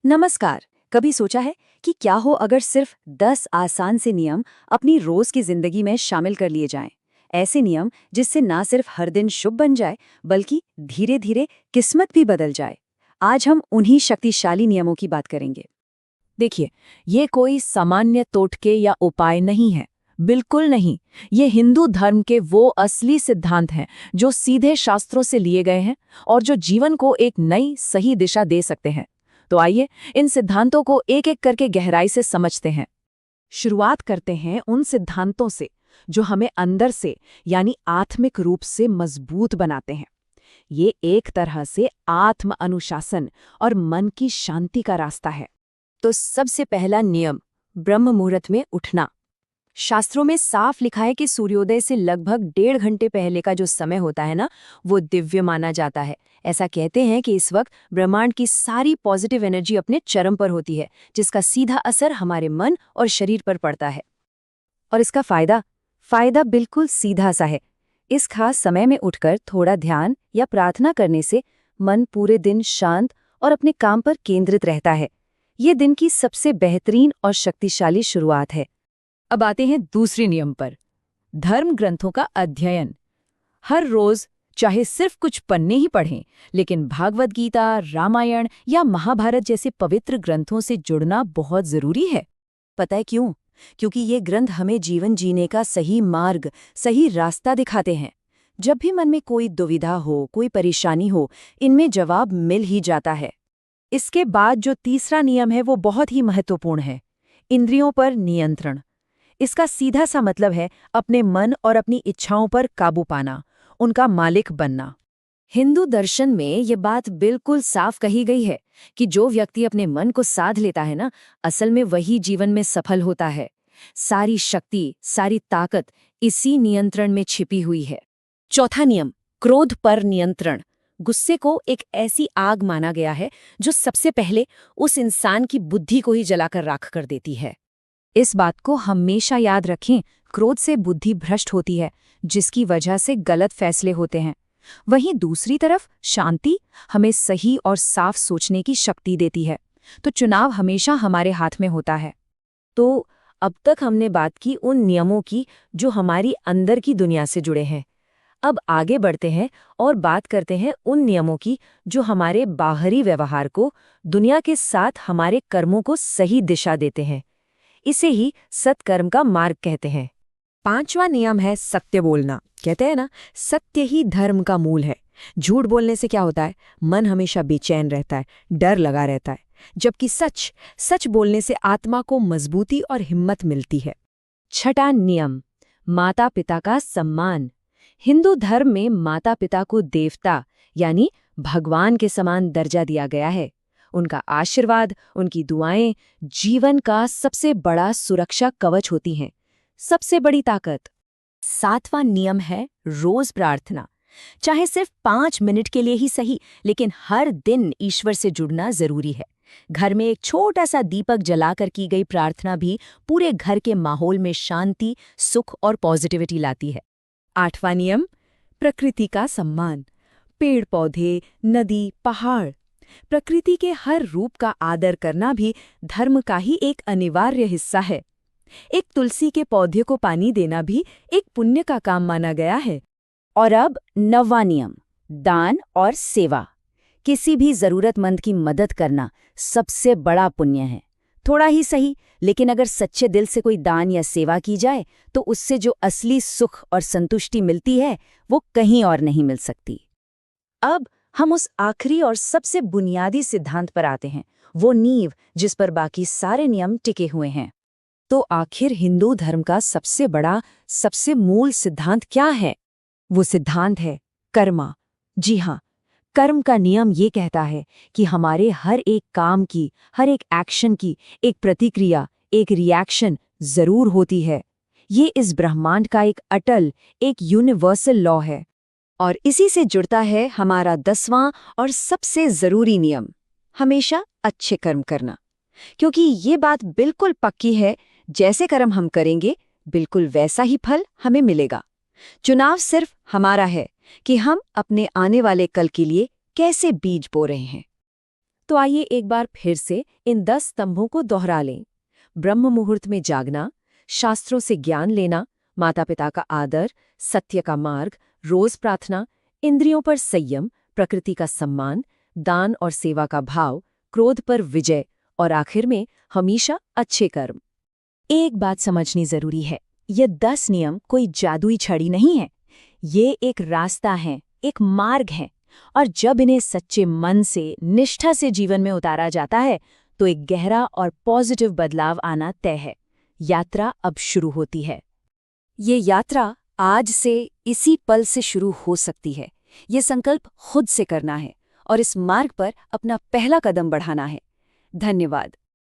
नमस्कार। कभी सोचा है कि क्या हो अगर सिर्फ 10 आसान से नियम अपनी रोज की जिंदगी में शामिल कर लिए जाएं? ऐसे नियम जिससे ना सिर्फ हर दिन शुभ बन जाए बल्कि धीरे धीरे किस्मत भी बदल जाए। आज हम उन्हीं शक्तिशाली नियमों की बात करेंगे। देखिए, ये कोई सामान्य टोटके या उपाय नहीं है। बिल्कुल नहीं। ये हिंदू धर्म के वो असली सिद्धांत हैं जो सीधे शास्त्रों से लिए गए हैं और जो जीवन को एक नई सही दिशा दे सकते हैं। तो आइए इन सिद्धांतों को एक एक करके गहराई से समझते हैं। शुरुआत करते हैं उन सिद्धांतों से जो हमें अंदर से यानी आत्मिक रूप से मजबूत बनाते हैं। ये एक तरह से आत्म अनुशासन और मन की शांति का रास्ता है। तो सबसे पहला नियम, ब्रह्म मुहूर्त में उठना। शास्त्रों में साफ लिखा है कि सूर्योदय से लगभग 1.5 घंटे पहले का जो समय होता है ना, वो दिव्य माना जाता है। ऐसा कहते हैं कि इस वक्त ब्रह्मांड की सारी पॉजिटिव एनर्जी अपने चरम पर होती है, जिसका सीधा असर हमारे मन और शरीर पर पड़ता है। और इसका फायदा बिल्कुल सीधा सा है। इस खास समय में उठकर थोड़ा ध्यान या प्रार्थना करने से मन पूरे दिन शांत और अपने काम पर केंद्रित रहता है। ये दिन की सबसे बेहतरीन और शक्तिशाली शुरुआत है। अब आते हैं दूसरे नियम पर, धर्म ग्रंथों का अध्ययन। हर रोज चाहे सिर्फ कुछ पन्ने ही पढ़ें, लेकिन भागवत गीता, रामायण या महाभारत जैसे पवित्र ग्रंथों से जुड़ना बहुत जरूरी है। पता है क्यों? क्योंकि ये ग्रंथ हमें जीवन जीने का सही मार्ग, सही रास्ता दिखाते हैं। जब भी मन में कोई दुविधा हो, कोई परेशानी हो, इनमें जवाब मिल ही जाता है। इसके बाद जो तीसरा नियम है वो बहुत ही महत्वपूर्ण है, इंद्रियों पर नियंत्रण। इसका सीधा सा मतलब है अपने मन और अपनी इच्छाओं पर काबू पाना, उनका मालिक बनना। हिंदू दर्शन में ये बात बिल्कुल साफ कही गई है कि जो व्यक्ति अपने मन को साध लेता है ना, असल में वही जीवन में सफल होता है। सारी शक्ति, सारी ताकत इसी नियंत्रण में छिपी हुई है। चौथा नियम, क्रोध पर नियंत्रण। गुस्से को एक ऐसी आग माना गया है जो सबसे पहले उस इंसान की बुद्धि को ही जलाकर राख कर देती है। इस बात को हमेशा याद रखें, क्रोध से बुद्धि भ्रष्ट होती है, जिसकी वजह से गलत फैसले होते हैं। वहीं दूसरी तरफ शांति हमें सही और साफ सोचने की शक्ति देती है। तो चुनाव हमेशा हमारे हाथ में होता है। तो अब तक हमने बात की उन नियमों की जो हमारी अंदर की दुनिया से जुड़े हैं। अब आगे बढ़ते हैं और बात करते हैं उन नियमों की जो हमारे बाहरी व्यवहार को, दुनिया के साथ हमारे कर्मों को सही दिशा देते हैं। इसे ही सत्कर्म का मार्ग कहते हैं। पांचवा नियम है सत्य बोलना। कहते हैं ना, सत्य ही धर्म का मूल है। झूठ बोलने से क्या होता है? मन हमेशा बेचैन रहता है, डर लगा रहता है। जबकि सच बोलने से आत्मा को मजबूती और हिम्मत मिलती है। छठा नियम, माता पिता का सम्मान। हिंदू धर्म में माता पिता को देवता यानी भगवान के समान दर्जा दिया गया है। उनका आशीर्वाद, उनकी दुआएं जीवन का सबसे बड़ा सुरक्षा कवच होती हैं, सबसे बड़ी ताकत। सातवां नियम है रोज प्रार्थना। चाहे सिर्फ 5 मिनट के लिए ही सही, लेकिन हर दिन ईश्वर से जुड़ना जरूरी है। घर में एक छोटा सा दीपक जलाकर की गई प्रार्थना भी पूरे घर के माहौल में शांति, सुख और पॉजिटिविटी लाती है। आठवां नियम, प्रकृति का सम्मान। पेड़ पौधे, नदी, पहाड़, प्रकृति के हर रूप का आदर करना भी धर्म का ही एक अनिवार्य हिस्सा है। एक तुलसी के पौधे को पानी देना भी एक पुण्य का काम माना गया है। और अब 9वां नियम, दान और सेवा। किसी भी जरूरतमंद की मदद करना सबसे बड़ा पुण्य है। थोड़ा ही सही, लेकिन अगर सच्चे दिल से कोई दान या सेवा की जाए तो उससे जो असली सुख और संतुष्टि मिलती है वो कहीं और नहीं मिल सकती। अब हम उस आखिरी और सबसे बुनियादी सिद्धांत पर आते हैं, वो नींव जिस पर बाकी सारे नियम टिके हुए हैं। तो आखिर हिंदू धर्म का सबसे बड़ा, सबसे मूल सिद्धांत क्या है? वो सिद्धांत है कर्मा। जी हाँ, कर्म का नियम ये कहता है कि हमारे हर एक काम की, हर एक एक्शन की एक प्रतिक्रिया, एक रिएक्शन जरूर होती है। ये इस ब्रह्मांड का एक अटल, एक यूनिवर्सल लॉ है। और इसी से जुड़ता है हमारा 10वां और सबसे जरूरी नियम, हमेशा अच्छे कर्म करना। क्योंकि ये बात बिल्कुल पक्की है, जैसे कर्म हम करेंगे बिल्कुल वैसा ही फल हमें मिलेगा। चुनाव सिर्फ हमारा है कि हम अपने आने वाले कल के लिए कैसे बीज बो रहे हैं। तो आइए एक बार फिर से इन 10 स्तंभों को दोहरा लें। ब्रह्म मुहूर्त में जागना, शास्त्रों से ज्ञान लेना, माता पिता का आदर, सत्य का मार्ग, रोज प्रार्थना, इंद्रियों पर संयम, प्रकृति का सम्मान, दान और सेवा का भाव, क्रोध पर विजय और आखिर में हमेशा अच्छे कर्म। एक बात समझनी जरूरी है, ये 10 नियम कोई जादुई छड़ी नहीं है। ये एक रास्ता है, एक मार्ग है, और जब इन्हें सच्चे मन से, निष्ठा से जीवन में उतारा जाता है तो एक गहरा और पॉजिटिव बदलाव आना तय है। यात्रा अब शुरू होती है। ये यात्रा आज से, इसी पल से शुरू हो सकती है। ये संकल्प खुद से करना है और इस मार्ग पर अपना पहला कदम बढ़ाना है। धन्यवाद।